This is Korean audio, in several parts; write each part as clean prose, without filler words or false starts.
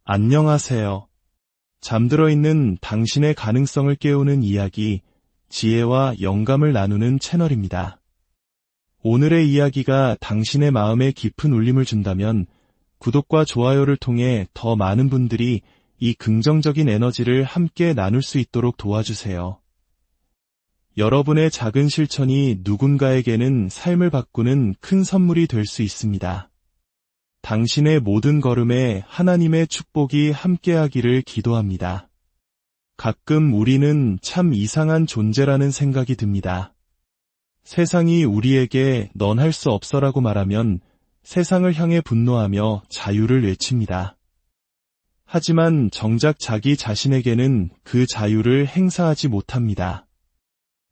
안녕하세요. 잠들어 있는 당신의 가능성을 깨우는 이야기, 지혜와 영감을 나누는 채널입니다. 오늘의 이야기가 당신의 마음에 깊은 울림을 준다면 구독과 좋아요를 통해 더 많은 분들이 이 긍정적인 에너지를 함께 나눌 수 있도록 도와주세요. 여러분의 작은 실천이 누군가에게는 삶을 바꾸는 큰 선물이 될 수 있습니다. 당신의 모든 걸음에 하나님의 축복이 함께하기를 기도합니다. 가끔 우리는 참 이상한 존재라는 생각이 듭니다. 세상이 우리에게 넌 할 수 없어라고 말하면 세상을 향해 분노하며 자유를 외칩니다. 하지만 정작 자기 자신에게는 그 자유를 행사하지 못합니다.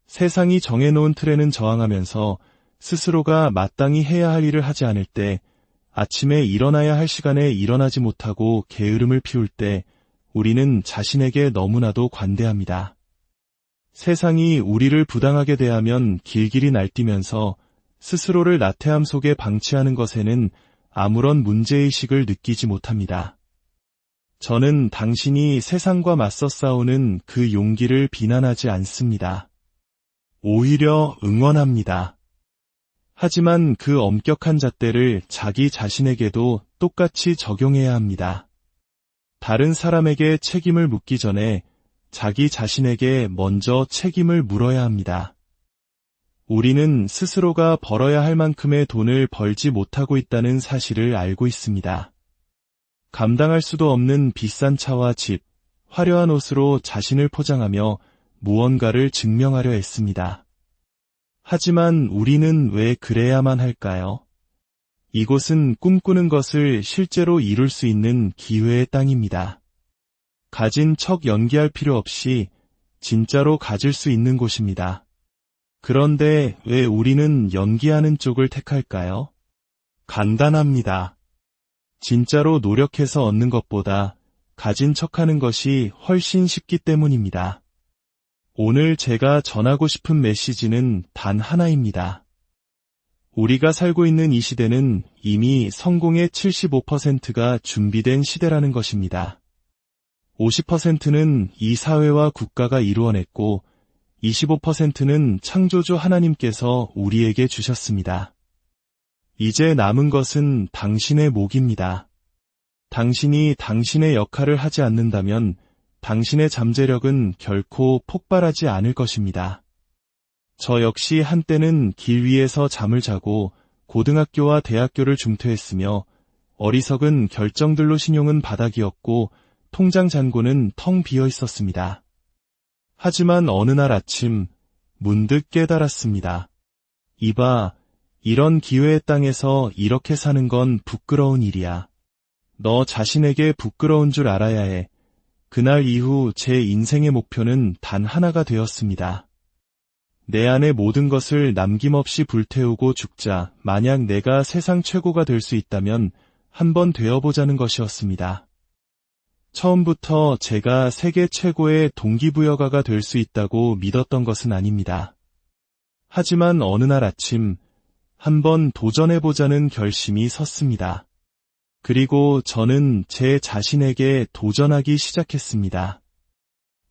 세상이 정해놓은 틀에는 저항하면서 스스로가 마땅히 해야 할 일을 하지 않을 때, 아침에 일어나야 할 시간에 일어나지 못하고 게으름을 피울 때 우리는 자신에게 너무나도 관대합니다. 세상이 우리를 부당하게 대하면 길길이 날뛰면서 스스로를 나태함 속에 방치하는 것에는 아무런 문제의식을 느끼지 못합니다. 저는 당신이 세상과 맞서 싸우는 그 용기를 비난하지 않습니다. 오히려 응원합니다. 하지만 그 엄격한 잣대를 자기 자신에게도 똑같이 적용해야 합니다. 다른 사람에게 책임을 묻기 전에 자기 자신에게 먼저 책임을 물어야 합니다. 우리는 스스로가 벌어야 할 만큼의 돈을 벌지 못하고 있다는 사실을 알고 있습니다. 감당할 수도 없는 비싼 차와 집, 화려한 옷으로 자신을 포장하며 무언가를 증명하려 했습니다. 하지만 우리는 왜 그래야만 할까요? 이곳은 꿈꾸는 것을 실제로 이룰 수 있는 기회의 땅입니다. 가진 척 연기할 필요 없이 진짜로 가질 수 있는 곳입니다. 그런데 왜 우리는 연기하는 쪽을 택할까요? 간단합니다. 진짜로 노력해서 얻는 것보다 가진 척하는 것이 훨씬 쉽기 때문입니다. 오늘 제가 전하고 싶은 메시지는 단 하나입니다. 우리가 살고 있는 이 시대는 이미 성공의 75%가 준비된 시대라는 것입니다. 50%는 이 사회와 국가가 이루어냈고 25%는 창조주 하나님께서 우리에게 주셨습니다. 이제 남은 것은 당신의 몫입니다. 당신이 당신의 역할을 하지 않는다면 당신의 잠재력은 결코 폭발하지 않을 것입니다. 저 역시 한때는 길 위에서 잠을 자고 고등학교와 대학교를 중퇴했으며 어리석은 결정들로 신용은 바닥이었고 통장 잔고는 텅 비어 있었습니다. 하지만 어느 날 아침 문득 깨달았습니다. 이봐, 이런 기회의 땅에서 이렇게 사는 건 부끄러운 일이야. 너 자신에게 부끄러운 줄 알아야 해. 그날 이후 제 인생의 목표는 단 하나가 되었습니다. 내 안의 모든 것을 남김없이 불태우고 죽자. 만약 내가 세상 최고가 될 수 있다면 한번 되어보자는 것이었습니다. 처음부터 제가 세계 최고의 동기부여가가 될 수 있다고 믿었던 것은 아닙니다. 하지만 어느 날 아침 한번 도전해보자는 결심이 섰습니다. 그리고 저는 제 자신에게 도전하기 시작했습니다.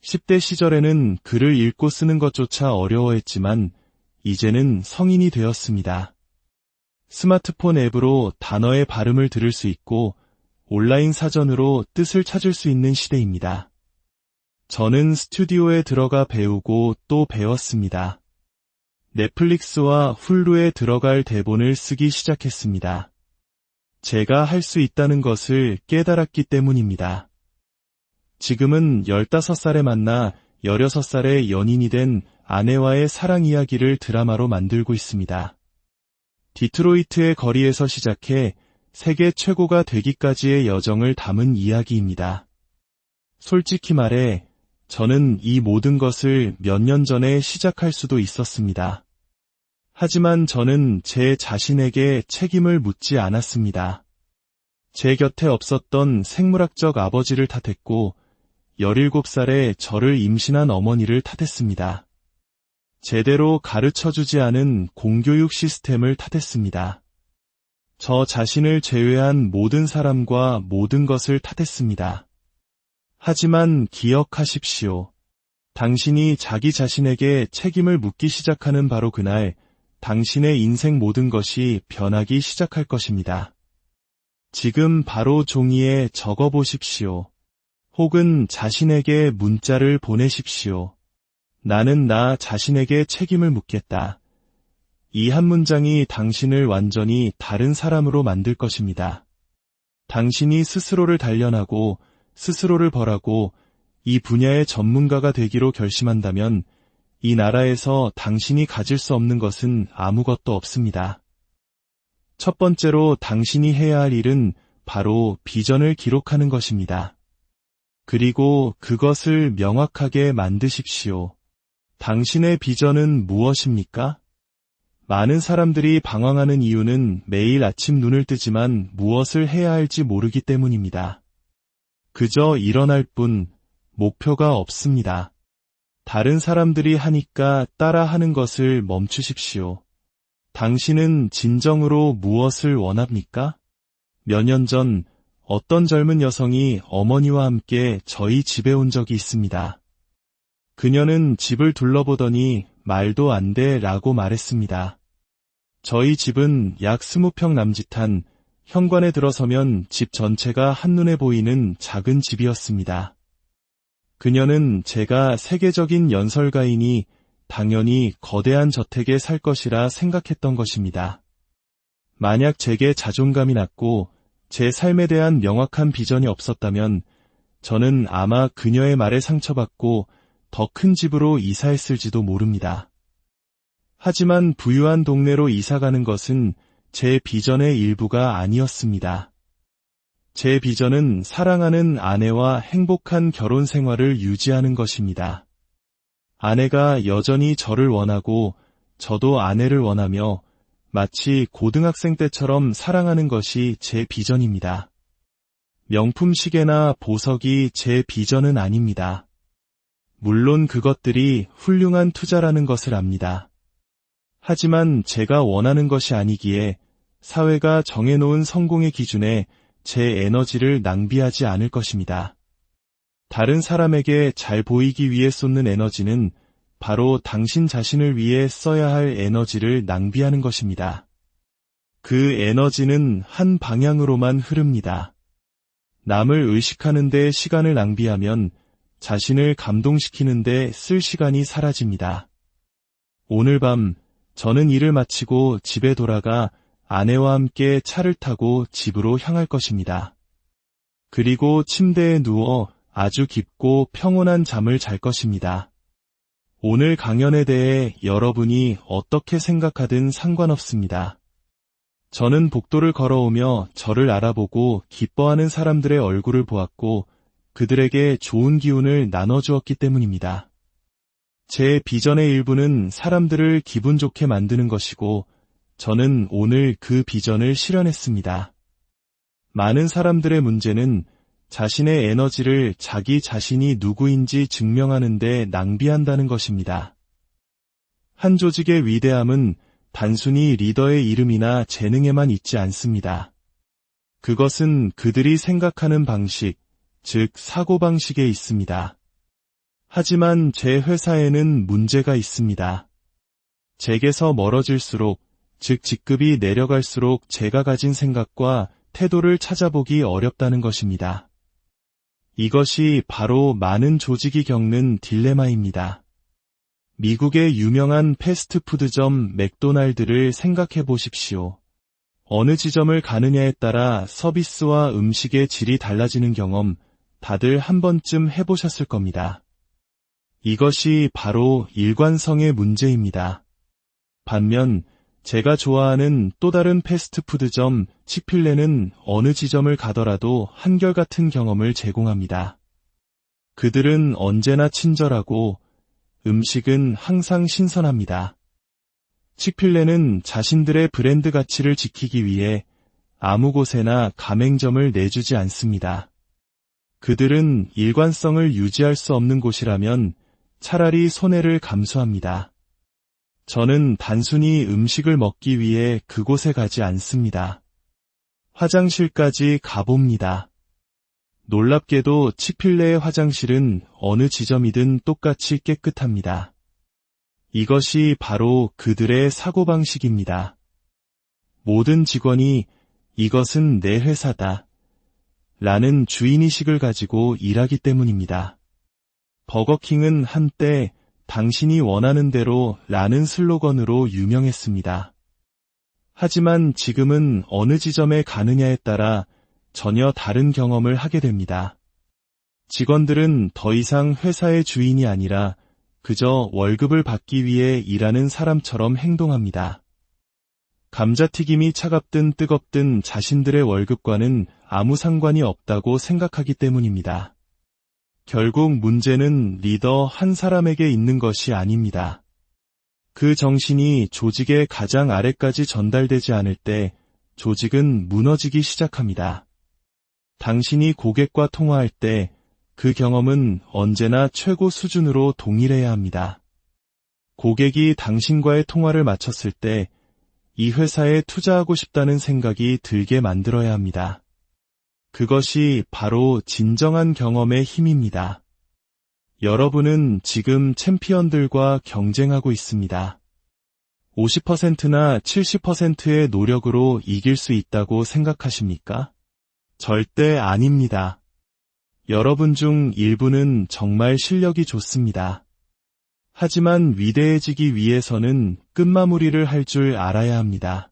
10대 시절에는 글을 읽고 쓰는 것조차 어려워했지만 이제는 성인이 되었습니다. 스마트폰 앱으로 단어의 발음을 들을 수 있고 온라인 사전으로 뜻을 찾을 수 있는 시대입니다. 저는 스튜디오에 들어가 배우고 또 배웠습니다. 넷플릭스와 훌루에 들어갈 대본을 쓰기 시작했습니다. 제가 할 수 있다는 것을 깨달았기 때문입니다. 지금은 15살에 만나 16살에 연인이 된 아내와의 사랑 이야기를 드라마로 만들고 있습니다. 디트로이트의 거리에서 시작해 세계 최고가 되기까지의 여정을 담은 이야기입니다. 솔직히 말해 저는 이 모든 것을 몇 년 전에 시작할 수도 있었습니다. 하지만 저는 제 자신에게 책임을 묻지 않았습니다. 제 곁에 없었던 생물학적 아버지를 탓했고 17살에 저를 임신한 어머니를 탓했습니다. 제대로 가르쳐주지 않은 공교육 시스템을 탓했습니다. 저 자신을 제외한 모든 사람과 모든 것을 탓했습니다. 하지만 기억하십시오. 당신이 자기 자신에게 책임을 묻기 시작하는 바로 그날, 당신의 인생 모든 것이 변하기 시작할 것입니다. 지금 바로 종이에 적어보십시오. 혹은 자신에게 문자를 보내십시오. 나는 나 자신에게 책임을 묻겠다. 이 한 문장이 당신을 완전히 다른 사람으로 만들 것입니다. 당신이 스스로를 단련하고 스스로를 벌하고 이 분야의 전문가가 되기로 결심한다면 이 나라에서 당신이 가질 수 없는 것은 아무것도 없습니다. 첫 번째로 당신이 해야 할 일은 바로 비전을 기록하는 것입니다. 그리고 그것을 명확하게 만드십시오. 당신의 비전은 무엇입니까? 많은 사람들이 방황하는 이유는 매일 아침 눈을 뜨지만 무엇을 해야 할지 모르기 때문입니다. 그저 일어날 뿐 목표가 없습니다. 다른 사람들이 하니까 따라하는 것을 멈추십시오. 당신은 진정으로 무엇을 원합니까? 몇 년 전 어떤 젊은 여성이 어머니와 함께 저희 집에 온 적이 있습니다. 그녀는 집을 둘러보더니 말도 안 돼 라고 말했습니다. 저희 집은 약 20평 남짓한 현관에 들어서면 집 전체가 한눈에 보이는 작은 집이었습니다. 그녀는 제가 세계적인 연설가이니 당연히 거대한 저택에 살 것이라 생각했던 것입니다. 만약 제게 자존감이 낮고 제 삶에 대한 명확한 비전이 없었다면 저는 아마 그녀의 말에 상처받고 더 큰 집으로 이사했을지도 모릅니다. 하지만 부유한 동네로 이사가는 것은 제 비전의 일부가 아니었습니다. 제 비전은 사랑하는 아내와 행복한 결혼 생활을 유지하는 것입니다. 아내가 여전히 저를 원하고 저도 아내를 원하며 마치 고등학생 때처럼 사랑하는 것이 제 비전입니다. 명품 시계나 보석이 제 비전은 아닙니다. 물론 그것들이 훌륭한 투자라는 것을 압니다. 하지만 제가 원하는 것이 아니기에 사회가 정해놓은 성공의 기준에 제 에너지를 낭비하지 않을 것입니다. 다른 사람에게 잘 보이기 위해 쏟는 에너지는 바로 당신 자신을 위해 써야 할 에너지를 낭비하는 것입니다. 그 에너지는 한 방향으로만 흐릅니다. 남을 의식하는 데 시간을 낭비하면 자신을 감동시키는 데 쓸 시간이 사라집니다. 오늘 밤 저는 일을 마치고 집에 돌아가 아내와 함께 차를 타고 집으로 향할 것입니다. 그리고 침대에 누워 아주 깊고 평온한 잠을 잘 것입니다. 오늘 강연에 대해 여러분이 어떻게 생각하든 상관없습니다. 저는 복도를 걸어오며 저를 알아보고 기뻐하는 사람들의 얼굴을 보았고 그들에게 좋은 기운을 나눠주었기 때문입니다. 제 비전의 일부는 사람들을 기분 좋게 만드는 것이고 저는 오늘 그 비전을 실현했습니다. 많은 사람들의 문제는 자신의 에너지를 자기 자신이 누구인지 증명하는 데 낭비한다는 것입니다. 한 조직의 위대함은 단순히 리더의 이름이나 재능에만 있지 않습니다. 그것은 그들이 생각하는 방식, 즉 사고방식에 있습니다. 하지만 제 회사에는 문제가 있습니다. 제게서 멀어질수록, 즉 직급이 내려갈수록 제가 가진 생각과 태도를 찾아보기 어렵다는 것입니다. 이것이 바로 많은 조직이 겪는 딜레마입니다. 미국의 유명한 패스트푸드점 맥도날드를 생각해 보십시오. 어느 지점을 가느냐에 따라 서비스와 음식의 질이 달라지는 경험 다들 한 번쯤 해보셨을 겁니다. 이것이 바로 일관성의 문제입니다. 반면 제가 좋아하는 또 다른 패스트푸드점 치필레는 어느 지점을 가더라도 한결같은 경험을 제공합니다. 그들은 언제나 친절하고 음식은 항상 신선합니다. 치필레는 자신들의 브랜드 가치를 지키기 위해 아무 곳에나 가맹점을 내주지 않습니다. 그들은 일관성을 유지할 수 없는 곳이라면 차라리 손해를 감수합니다. 저는 단순히 음식을 먹기 위해 그곳에 가지 않습니다. 화장실까지 가봅니다. 놀랍게도 치필레의 화장실은 어느 지점이든 똑같이 깨끗합니다. 이것이 바로 그들의 사고방식입니다. 모든 직원이 이것은 내 회사다 라는 주인의식을 가지고 일하기 때문입니다. 버거킹은 한때 당신이 원하는 대로 라는 슬로건으로 유명했습니다. 하지만 지금은 어느 지점에 가느냐에 따라 전혀 다른 경험을 하게 됩니다. 직원들은 더 이상 회사의 주인이 아니라 그저 월급을 받기 위해 일하는 사람처럼 행동합니다. 감자튀김이 차갑든 뜨겁든 자신들의 월급과는 아무 상관이 없다고 생각하기 때문입니다. 결국 문제는 리더 한 사람에게 있는 것이 아닙니다. 그 정신이 조직의 가장 아래까지 전달되지 않을 때 조직은 무너지기 시작합니다. 당신이 고객과 통화할 때 그 경험은 언제나 최고 수준으로 동일해야 합니다. 고객이 당신과의 통화를 마쳤을 때 이 회사에 투자하고 싶다는 생각이 들게 만들어야 합니다. 그것이 바로 진정한 경험의 힘입니다. 여러분은 지금 챔피언들과 경쟁하고 있습니다. 50%나 70%의 노력으로 이길 수 있다고 생각하십니까? 절대 아닙니다. 여러분 중 일부는 정말 실력이 좋습니다. 하지만 위대해지기 위해서는 끝마무리를 할 줄 알아야 합니다.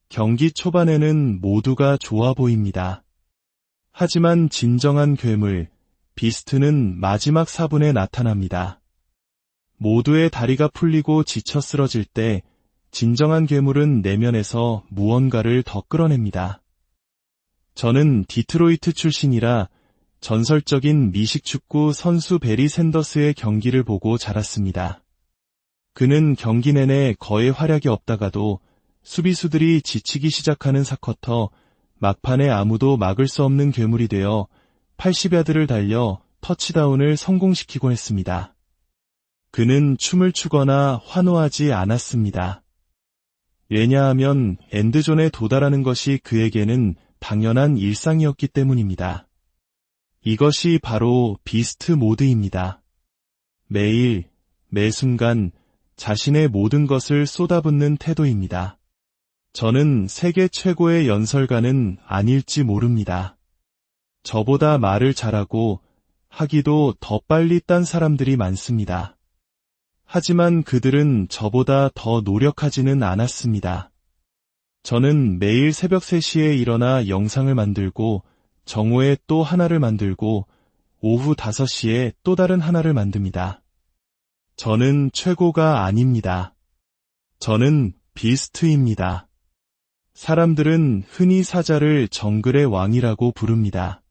경기 초반에는 모두가 좋아 보입니다. 하지만 진정한 괴물, 비스트는 마지막 4분에 나타납니다. 모두의 다리가 풀리고 지쳐 쓰러질 때 진정한 괴물은 내면에서 무언가를 더 끌어냅니다. 저는 디트로이트 출신이라 전설적인 미식축구 선수 베리 샌더스의 경기를 보고 자랐습니다. 그는 경기 내내 거의 활약이 없다가도 수비수들이 지치기 시작하는 4쿼터 막판에 아무도 막을 수 없는 괴물이 되어 80야드를 달려 터치다운을 성공시키곤 했습니다. 그는 춤을 추거나 환호하지 않았습니다. 왜냐하면 엔드존에 도달하는 것이 그에게는 당연한 일상이었기 때문입니다. 이것이 바로 비스트 모드입니다. 매일, 매 순간 자신의 모든 것을 쏟아붓는 태도입니다. 저는 세계 최고의 연설가는 아닐지 모릅니다. 저보다 말을 잘하고 하기도 더 빨리 딴 사람들이 많습니다. 하지만 그들은 저보다 더 노력하지는 않았습니다. 저는 매일 새벽 3시에 일어나 영상을 만들고 정오에 또 하나를 만들고 오후 5시에 또 다른 하나를 만듭니다. 저는 최고가 아닙니다. 저는 비스트입니다. 사람들은 흔히 사자를 정글의 왕이라고 부릅니다.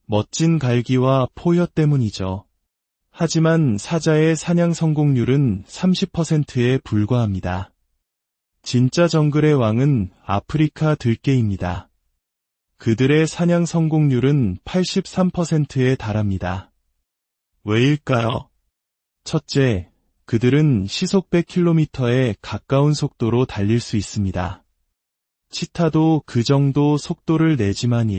멋진 갈기와 포효 때문이죠. 하지만 사자의 사냥 성공률은 30%에 불과합니다. 진짜 정글의 왕은 아프리카 들개입니다. 그들의 사냥 성공률은 83%에 달합니다. 왜일까요? 첫째, 그들은 시속 100km에 가까운 속도로 달릴 수 있습니다. 치타도 그 정도 속도를 내지만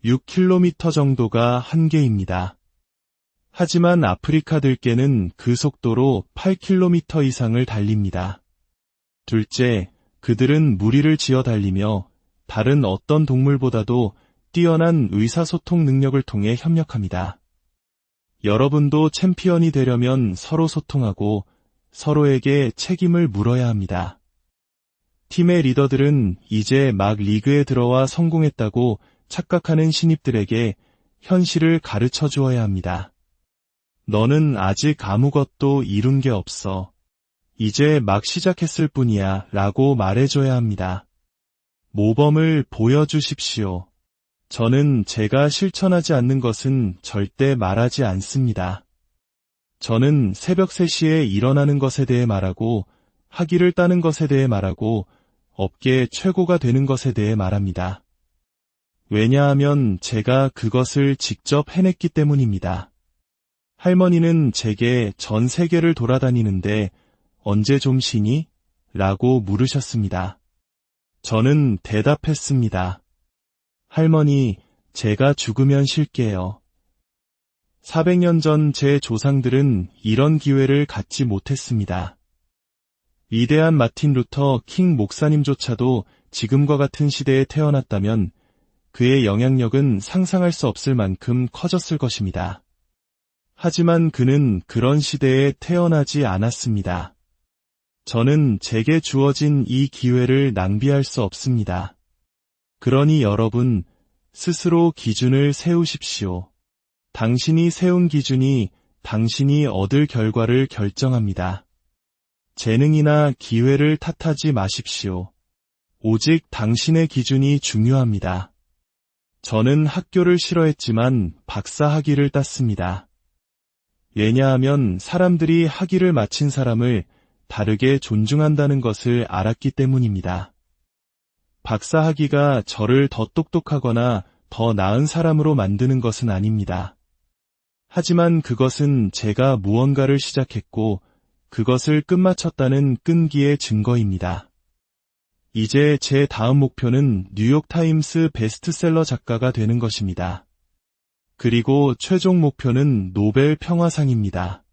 6km 정도가 한계입니다. 하지만 아프리카 들개는 그 속도로 8km 이상을 달립니다. 둘째, 그들은 무리를 지어 달리며 다른 어떤 동물보다도 뛰어난 의사소통 능력을 통해 협력합니다. 여러분도 챔피언이 되려면 서로 소통하고 서로에게 책임을 물어야 합니다. 팀의 리더들은 이제 막 리그에 들어와 성공했다고 착각하는 신입들에게 현실을 가르쳐 주어야 합니다. 너는 아직 아무것도 이룬 게 없어. 이제 막 시작했을 뿐이야 라고 말해줘야 합니다. 모범을 보여주십시오. 저는 제가 실천하지 않는 것은 절대 말하지 않습니다. 저는 새벽 3시에 일어나는 것에 대해 말하고 학위를 따는 것에 대해 말하고 업계 최고가 되는 것에 대해 말합니다. 왜냐하면 제가 그것을 직접 해냈기 때문입니다. 할머니는 제게 전 세계를 돌아다니는데 언제 좀 쉬니? 라고 물으셨습니다. 저는 대답했습니다. 할머니, 제가 죽으면 쉴게요. 400년 전 제 조상들은 이런 기회를 갖지 못했습니다. 위대한 마틴 루터 킹 목사님조차도 지금과 같은 시대에 태어났다면 그의 영향력은 상상할 수 없을 만큼 커졌을 것입니다. 하지만 그는 그런 시대에 태어나지 않았습니다. 저는 제게 주어진 이 기회를 낭비할 수 없습니다. 그러니 여러분, 스스로 기준을 세우십시오. 당신이 세운 기준이 당신이 얻을 결과를 결정합니다. 재능이나 기회를 탓하지 마십시오. 오직 당신의 기준이 중요합니다. 저는 학교를 싫어했지만 박사 학위를 땄습니다. 왜냐하면 사람들이 학위를 마친 사람을 다르게 존중한다는 것을 알았기 때문입니다. 박사 학위가 저를 더 똑똑하거나 더 나은 사람으로 만드는 것은 아닙니다. 하지만 그것은 제가 무언가를 시작했고 그것을 끝마쳤다는 끈기의 증거입니다. 이제 제 다음 목표는 뉴욕타임스 베스트셀러 작가가 되는 것입니다. 그리고 최종 목표는 노벨 평화상입니다.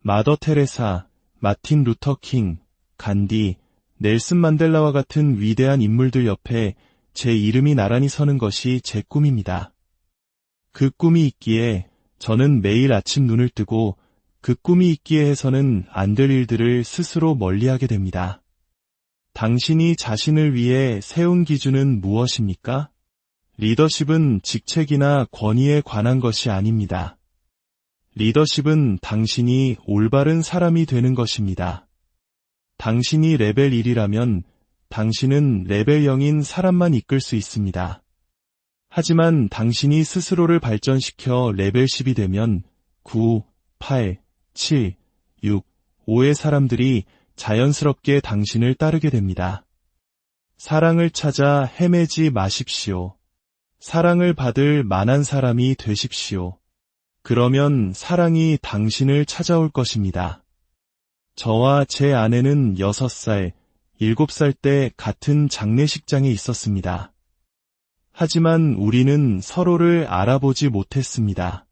마더 테레사, 마틴 루터 킹, 간디, 넬슨 만델라와 같은 위대한 인물들 옆에 제 이름이 나란히 서는 것이 제 꿈입니다. 그 꿈이 있기에 저는 매일 아침 눈을 뜨고 그 꿈이 있기에 해서는 안 될 일들을 스스로 멀리하게 됩니다. 당신이 자신을 위해 세운 기준은 무엇입니까? 리더십은 직책이나 권위에 관한 것이 아닙니다. 리더십은 당신이 올바른 사람이 되는 것입니다. 당신이 레벨 1이라면 당신은 레벨 0인 사람만 이끌 수 있습니다. 하지만 당신이 스스로를 발전시켜 레벨 10이 되면 9, 8, 7, 6, 5의 사람들이 자연스럽게 당신을 따르게 됩니다. 사랑을 찾아 헤매지 마십시오. 사랑을 받을 만한 사람이 되십시오. 그러면 사랑이 당신을 찾아올 것입니다. 저와 제 아내는 6살, 7살 때 같은 장례식장에 있었습니다. 하지만 우리는 서로를 알아보지 못했습니다.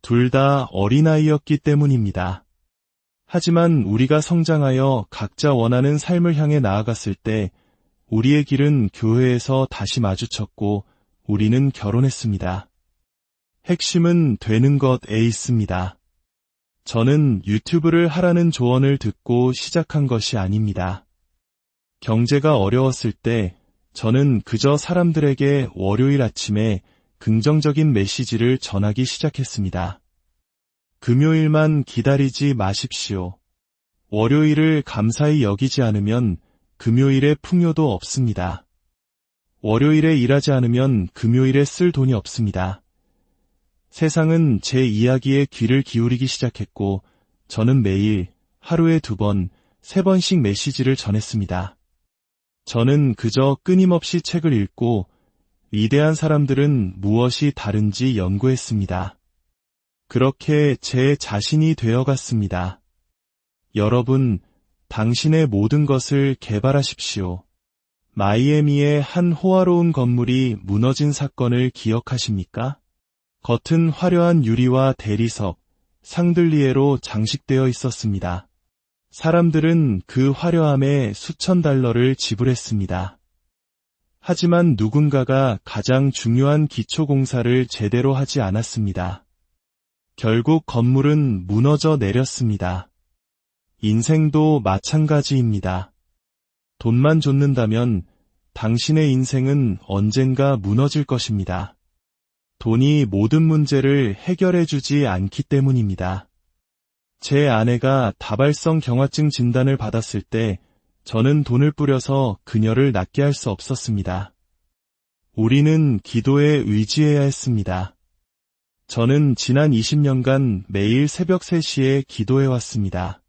둘 다 어린아이였기 때문입니다. 하지만 우리가 성장하여 각자 원하는 삶을 향해 나아갔을 때 우리의 길은 교회에서 다시 마주쳤고 우리는 결혼했습니다. 핵심은 되는 것에 있습니다. 저는 유튜브를 하라는 조언을 듣고 시작한 것이 아닙니다. 경제가 어려웠을 때 저는 그저 사람들에게 월요일 아침에 긍정적인 메시지를 전하기 시작했습니다. 금요일만 기다리지 마십시오. 월요일을 감사히 여기지 않으면 금요일에 풍요도 없습니다. 월요일에 일하지 않으면 금요일에 쓸 돈이 없습니다. 세상은 제 이야기에 귀를 기울이기 시작했고 저는 매일 하루에 2번, 3번씩 메시지를 전했습니다. 저는 그저 끊임없이 책을 읽고 위대한 사람들은 무엇이 다른지 연구했습니다. 그렇게 제 자신이 되어갔습니다. 여러분, 당신의 모든 것을 개발하십시오. 마이애미의 한 호화로운 건물이 무너진 사건을 기억하십니까? 겉은 화려한 유리와 대리석, 샹들리에로 장식되어 있었습니다. 사람들은 그 화려함에 수천 달러를 지불했습니다. 하지만 누군가가 가장 중요한 기초공사를 제대로 하지 않았습니다. 결국 건물은 무너져 내렸습니다. 인생도 마찬가지입니다. 돈만 줬는다면 당신의 인생은 언젠가 무너질 것입니다. 돈이 모든 문제를 해결해주지 않기 때문입니다. 제 아내가 다발성 경화증 진단을 받았을 때 저는 돈을 뿌려서 그녀를 낫게 할 수 없었습니다. 우리는 기도에 의지해야 했습니다. 저는 지난 20년간 매일 새벽 3시에 기도해왔습니다.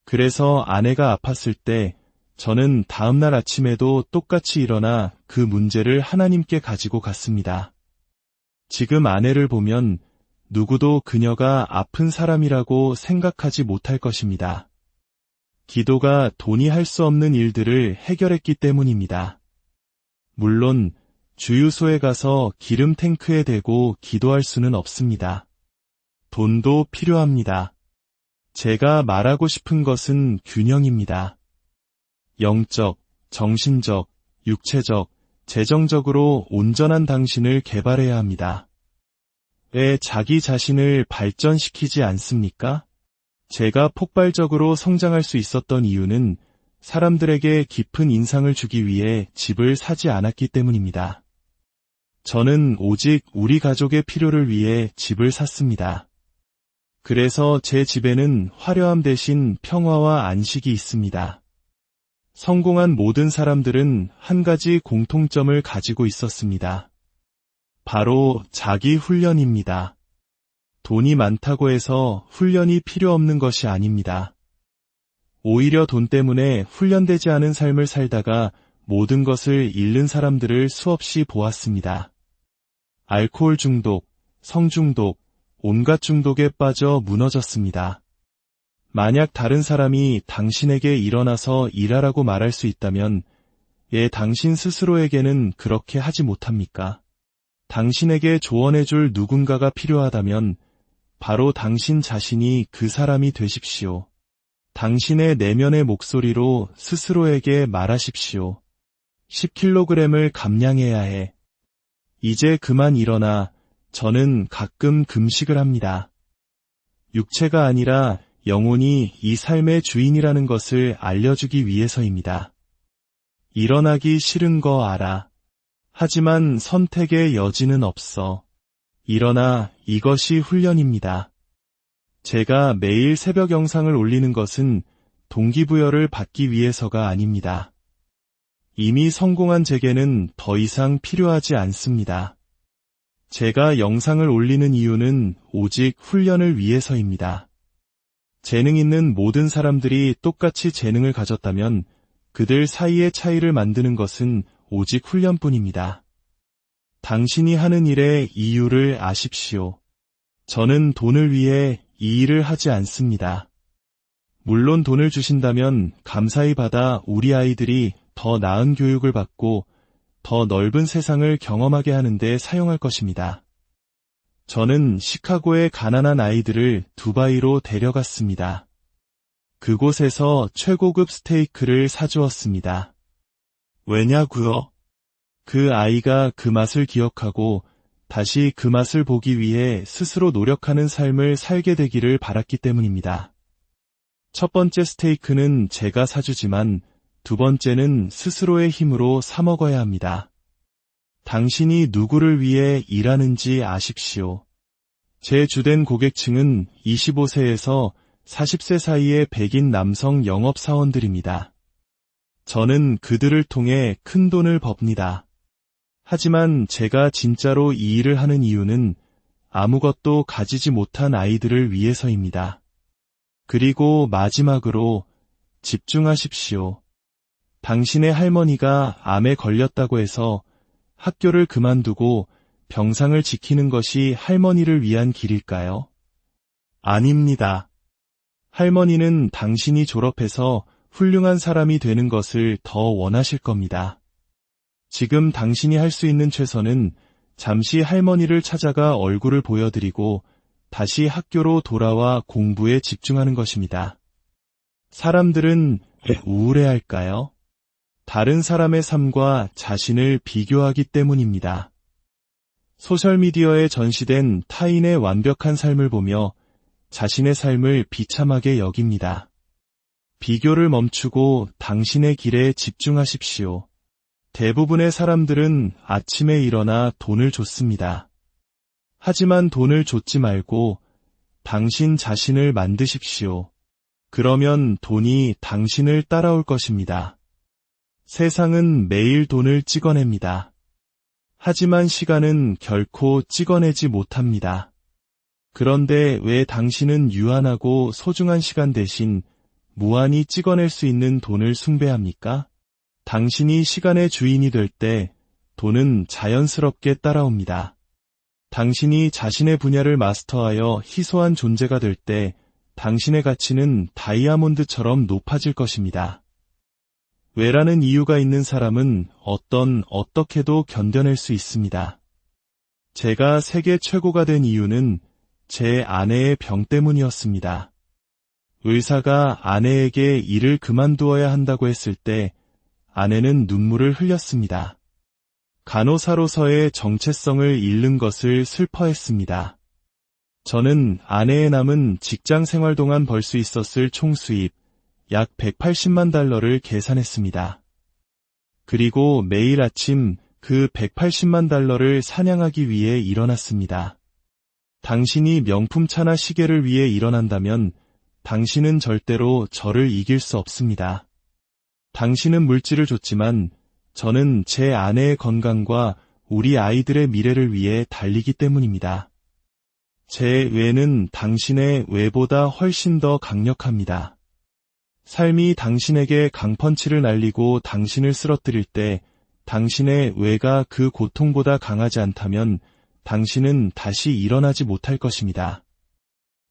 그래서 아내가 아팠을 때 저는 다음날 아침에도 똑같이 일어나 그 문제를 하나님께 가지고 갔습니다. 지금 아내를 보면 누구도 그녀가 아픈 사람이라고 생각하지 못할 것입니다. 기도가 돈이 할 수 없는 일들을 해결했기 때문입니다. 물론 주유소에 가서 기름 탱크에 대고 기도할 수는 없습니다. 돈도 필요합니다. 제가 말하고 싶은 것은 균형입니다. 영적, 정신적, 육체적, 재정적으로 온전한 당신을 개발해야 합니다. 왜 자기 자신을 발전시키지 않습니까? 제가 폭발적으로 성장할 수 있었던 이유는 사람들에게 깊은 인상을 주기 위해 집을 사지 않았기 때문입니다. 저는 오직 우리 가족의 필요를 위해 집을 샀습니다. 그래서 제 집에는 화려함 대신 평화와 안식이 있습니다. 성공한 모든 사람들은 한 가지 공통점을 가지고 있었습니다. 바로 자기 훈련입니다. 돈이 많다고 해서 훈련이 필요 없는 것이 아닙니다. 오히려 돈 때문에 훈련되지 않은 삶을 살다가 모든 것을 잃는 사람들을 수없이 보았습니다. 알코올 중독, 성중독, 온갖 중독에 빠져 무너졌습니다. 만약 다른 사람이 당신에게 일어나서 일하라고 말할 수 있다면 왜 당신 스스로에게는 그렇게 하지 못합니까? 당신에게 조언해줄 누군가가 필요하다면 바로 당신 자신이 그 사람이 되십시오. 당신의 내면의 목소리로 스스로에게 말하십시오. 10kg을 감량해야 해. 이제 그만 일어나. 저는 가끔 금식을 합니다. 육체가 아니라 영혼이 이 삶의 주인이라는 것을 알려주기 위해서입니다. 일어나기 싫은 거 알아. 하지만 선택의 여지는 없어. 일어나, 이것이 훈련입니다. 제가 매일 새벽 영상을 올리는 것은 동기부여를 받기 위해서가 아닙니다. 이미 성공한 제게는 더 이상 필요하지 않습니다. 제가 영상을 올리는 이유는 오직 훈련을 위해서입니다. 재능 있는 모든 사람들이 똑같이 재능을 가졌다면 그들 사이의 차이를 만드는 것은 오직 훈련뿐입니다. 당신이 하는 일의 이유를 아십시오. 저는 돈을 위해 이 일을 하지 않습니다. 물론 돈을 주신다면 감사히 받아 우리 아이들이 더 나은 교육을 받고 더 넓은 세상을 경험하게 하는데 사용할 것입니다. 저는 시카고의 가난한 아이들을 두바이로 데려갔습니다. 그곳에서 최고급 스테이크를 사주었습니다. 왜냐고요? 그 아이가 그 맛을 기억하고 다시 그 맛을 보기 위해 스스로 노력하는 삶을 살게 되기를 바랐기 때문입니다. 첫 번째 스테이크는 제가 사주지만 두 번째는 스스로의 힘으로 사 먹어야 합니다. 당신이 누구를 위해 일하는지 아십시오. 제 주된 고객층은 25세에서 40세 사이의 백인 남성 영업사원들입니다. 저는 그들을 통해 큰 돈을 법니다. 하지만 제가 진짜로 이 일을 하는 이유는 아무것도 가지지 못한 아이들을 위해서입니다. 그리고 마지막으로 집중하십시오. 당신의 할머니가 암에 걸렸다고 해서 학교를 그만두고 병상을 지키는 것이 할머니를 위한 길일까요? 아닙니다. 할머니는 당신이 졸업해서 훌륭한 사람이 되는 것을 더 원하실 겁니다. 지금 당신이 할 수 있는 최선은 잠시 할머니를 찾아가 얼굴을 보여드리고 다시 학교로 돌아와 공부에 집중하는 것입니다. 사람들은 왜 우울해할까요? 다른 사람의 삶과 자신을 비교하기 때문입니다. 소셜미디어에 전시된 타인의 완벽한 삶을 보며 자신의 삶을 비참하게 여깁니다. 비교를 멈추고 당신의 길에 집중하십시오. 대부분의 사람들은 아침에 일어나 돈을 줬습니다. 하지만 돈을 줬지 말고 당신 자신을 만드십시오. 그러면 돈이 당신을 따라올 것입니다. 세상은 매일 돈을 찍어냅니다. 하지만 시간은 결코 찍어내지 못합니다. 그런데 왜 당신은 유한하고 소중한 시간 대신 무한히 찍어낼 수 있는 돈을 숭배합니까? 당신이 시간의 주인이 될 때 돈은 자연스럽게 따라옵니다. 당신이 자신의 분야를 마스터하여 희소한 존재가 될 때 당신의 가치는 다이아몬드처럼 높아질 것입니다. 왜라는 이유가 있는 사람은 어떻게도 견뎌낼 수 있습니다. 제가 세계 최고가 된 이유는 제 아내의 병 때문이었습니다. 의사가 아내에게 일을 그만두어야 한다고 했을 때 아내는 눈물을 흘렸습니다. 간호사로서의 정체성을 잃는 것을 슬퍼했습니다. 저는 아내의 남은 직장 생활 동안 벌 수 있었을 총 수입 약 180만 달러를 계산했습니다. 그리고 매일 아침 그 180만 달러를 사냥하기 위해 일어났습니다. 당신이 명품차나 시계를 위해 일어난다면 당신은 절대로 저를 이길 수 없습니다. 당신은 물질을 줬지만 저는 제 아내의 건강과 우리 아이들의 미래를 위해 달리기 때문입니다. 제 외는 당신의 외보다 훨씬 더 강력합니다. 삶이 당신에게 강펀치를 날리고 당신을 쓰러뜨릴 때 당신의 외가 그 고통보다 강하지 않다면 당신은 다시 일어나지 못할 것입니다.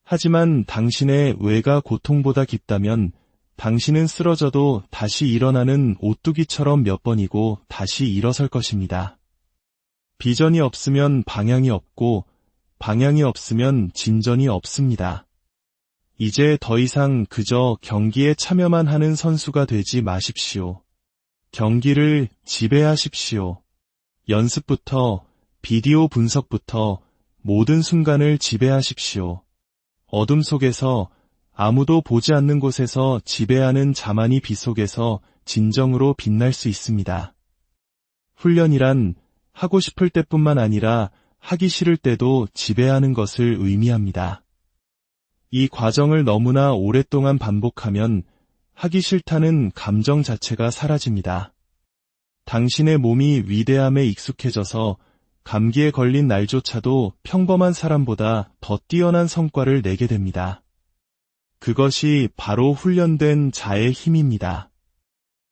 하지만 당신의 외가 고통보다 깊다면 당신은 쓰러져도 다시 일어나는 오뚜기처럼 몇 번이고 다시 일어설 것입니다. 비전이 없으면 방향이 없고 방향이 없으면 진전이 없습니다. 이제 더 이상 그저 경기에 참여만 하는 선수가 되지 마십시오. 경기를 지배하십시오. 연습부터 비디오 분석부터 모든 순간을 지배하십시오. 어둠 속에서 아무도 보지 않는 곳에서 지배하는 자만이 빛 속에서 진정으로 빛날 수 있습니다. 훈련이란 하고 싶을 때뿐만 아니라 하기 싫을 때도 지배하는 것을 의미합니다. 이 과정을 너무나 오랫동안 반복하면 하기 싫다는 감정 자체가 사라집니다. 당신의 몸이 위대함에 익숙해져서 감기에 걸린 날조차도 평범한 사람보다 더 뛰어난 성과를 내게 됩니다. 그것이 바로 훈련된 자의 힘입니다.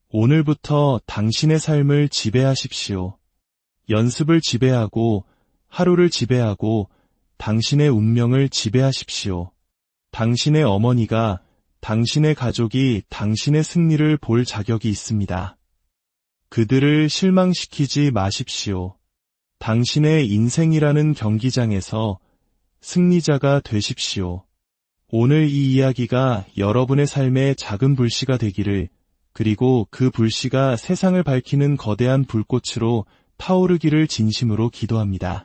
오늘부터 당신의 삶을 지배하십시오. 연습을 지배하고 하루를 지배하고 당신의 운명을 지배하십시오. 당신의 어머니가, 당신의 가족이 당신의 승리를 볼 자격이 있습니다. 그들을 실망시키지 마십시오. 당신의 인생이라는 경기장에서 승리자가 되십시오. 오늘 이 이야기가 여러분의 삶의 작은 불씨가 되기를, 그리고 그 불씨가 세상을 밝히는 거대한 불꽃으로 타오르기를 진심으로 기도합니다.